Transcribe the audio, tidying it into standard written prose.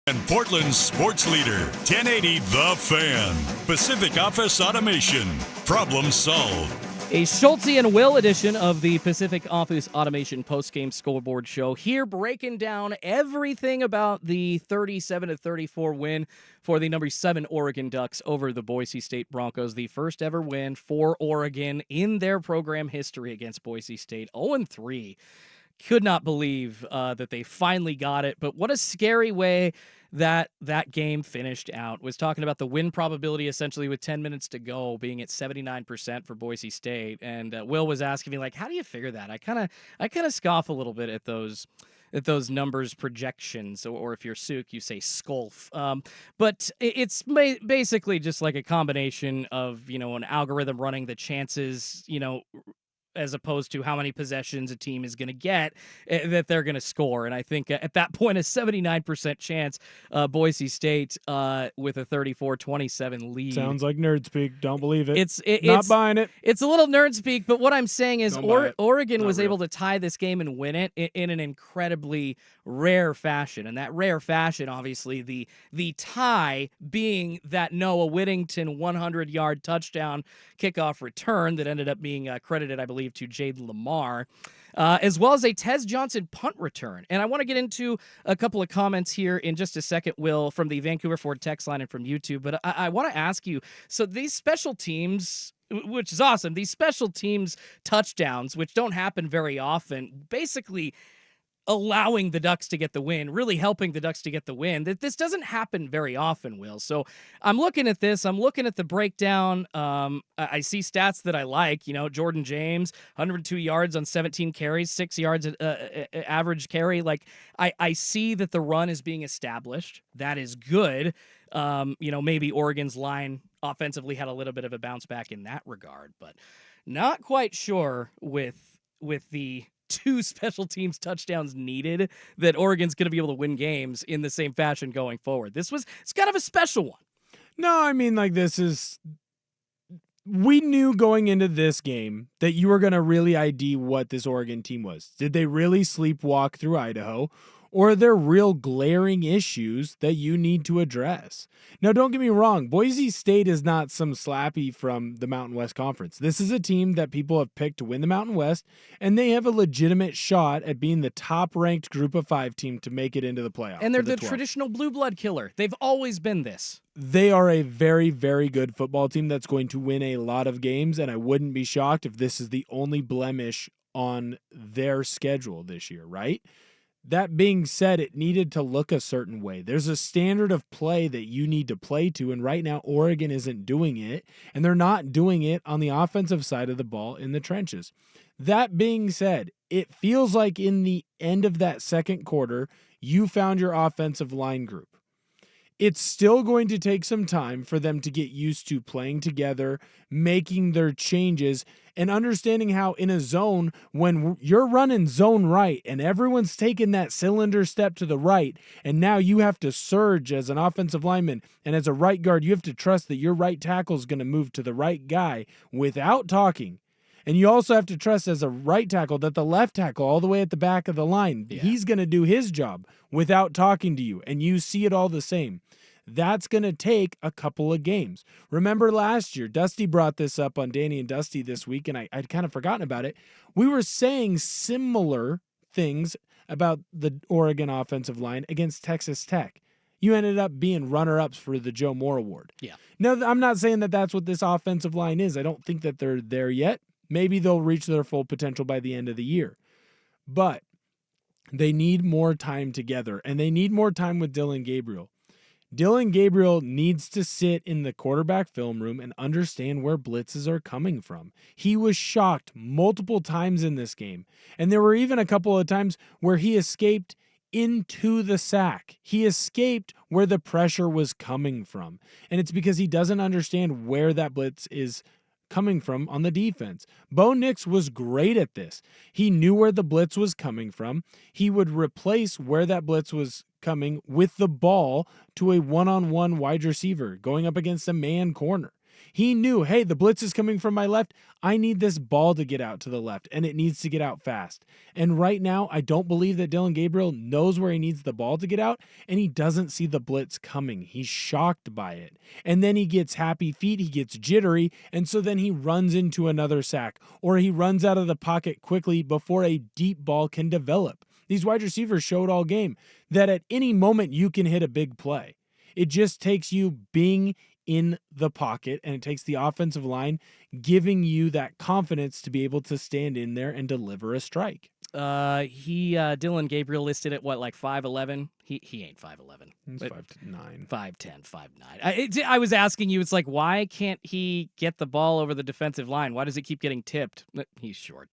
And Portland's sports leader, 1080 The Fan. Pacific Office Automation. Problem solved. A Schulte and Will edition of the Pacific Office Automation Postgame Scoreboard show. Here breaking down everything about the 37-34 win for the number 7 Oregon Ducks over the Boise State Broncos. The first ever win for Oregon in their program history against Boise State. 0-3. Could not believe that they finally got it, but what a scary way that game finished out. Was talking about the win probability essentially with 10 minutes to go being at 79% for Boise State, and Will was asking me, like, how do you figure that? I kind of scoff a little bit at those numbers projections, or if you're Sook, you say scolf. But it's basically just like a combination of, an algorithm running the chances, as opposed to how many possessions a team is going to get that they're going to score. And I think at that point, a 79% chance Boise State with a 34-27 lead. Sounds like nerd speak. Don't believe it. It's not buying it. It's a little nerd speak, but what I'm saying is Oregon was real. able to tie this game and win it in an incredibly rare fashion. And that rare fashion, obviously, the tie being that Noah Whittington 100-yard touchdown kickoff return that ended up being credited, I believe, to Jade Lamar, as well as a Tez Johnson punt return. And I want to get into a couple of comments here in just a second, Will, from the Vancouver Ford text line and from YouTube. But I want to ask you, so these special teams, which is awesome, these special teams touchdowns, which don't happen very often, basically allowing the Ducks to get the win, really helping the Ducks to get the win. This doesn't happen very often, Will. So I'm looking at this. I'm looking at the breakdown. I see stats that I like. Jordan James, 102 yards on 17 carries, 6 yards average carry. Like, I see that the run is being established. That is good. Maybe Oregon's line offensively had a little bit of a bounce back in that regard, but not quite sure with the 2 special teams touchdowns needed that Oregon's going to be able to win games in the same fashion going forward. It's kind of a special one. No, I mean, we knew going into this game that you were going to really ID what this Oregon team was. Did they really sleepwalk through Idaho? Or are there real glaring issues that you need to address? Now, don't get me wrong. Boise State is not some slappy from the Mountain West Conference. This is a team that people have picked to win the Mountain West, and they have a legitimate shot at being the top-ranked Group of 5 team to make it into the playoffs. And they're the traditional blue blood killer. They've always been this. They are a very, very good football team that's going to win a lot of games, and I wouldn't be shocked if this is the only blemish on their schedule this year, right? That being said, it needed to look a certain way. There's a standard of play that you need to play to, and right now Oregon isn't doing it, and they're not doing it on the offensive side of the ball in the trenches. That being said, it feels like in the end of that second quarter, you found your offensive line group. It's still going to take some time for them to get used to playing together, making their changes, and understanding how in a zone, when you're running zone right and everyone's taking that cylinder step to the right, and now you have to surge as an offensive lineman, and as a right guard, you have to trust that your right tackle is going to move to the right guy without talking. And you also have to trust as a right tackle that the left tackle all the way at the back of the line, he's going to do his job without talking to you, and you see it all the same. That's going to take a couple of games. Remember last year, Dusty brought this up on Danny and Dusty this week, and I'd kind of forgotten about it. We were saying similar things about the Oregon offensive line against Texas Tech. You ended up being runner-ups for the Joe Moore Award. Yeah. No, I'm not saying that that's what this offensive line is. I don't think that they're there yet. Maybe they'll reach their full potential by the end of the year. But they need more time together, and they need more time with Dylan Gabriel. Dylan Gabriel needs to sit in the quarterback film room and understand where blitzes are coming from. He was shocked multiple times in this game, and there were even a couple of times where he escaped into the sack. He escaped where the pressure was coming from, and it's because he doesn't understand where that blitz is coming from on the defense. Bo Nix was great at this. He knew where the blitz was coming from. He would replace where that blitz was coming with the ball to a one-on-one wide receiver going up against a man corner. He knew, hey, the blitz is coming from my left. I need this ball to get out to the left, and it needs to get out fast. And right now, I don't believe that Dillon Gabriel knows where he needs the ball to get out, and he doesn't see the blitz coming. He's shocked by it. And then he gets happy feet, he gets jittery, and so then he runs into another sack, or he runs out of the pocket quickly before a deep ball can develop. These wide receivers showed all game that at any moment you can hit a big play. It just takes you being in the pocket, and it takes the offensive line giving you that confidence to be able to stand in there and deliver a strike. Dillon Gabriel listed at what, like 5'11"? He ain't 5'11". He's 5'9". 5'10", 5'9". I was asking you, it's like, why can't he get the ball over the defensive line? Why does it keep getting tipped? He's short.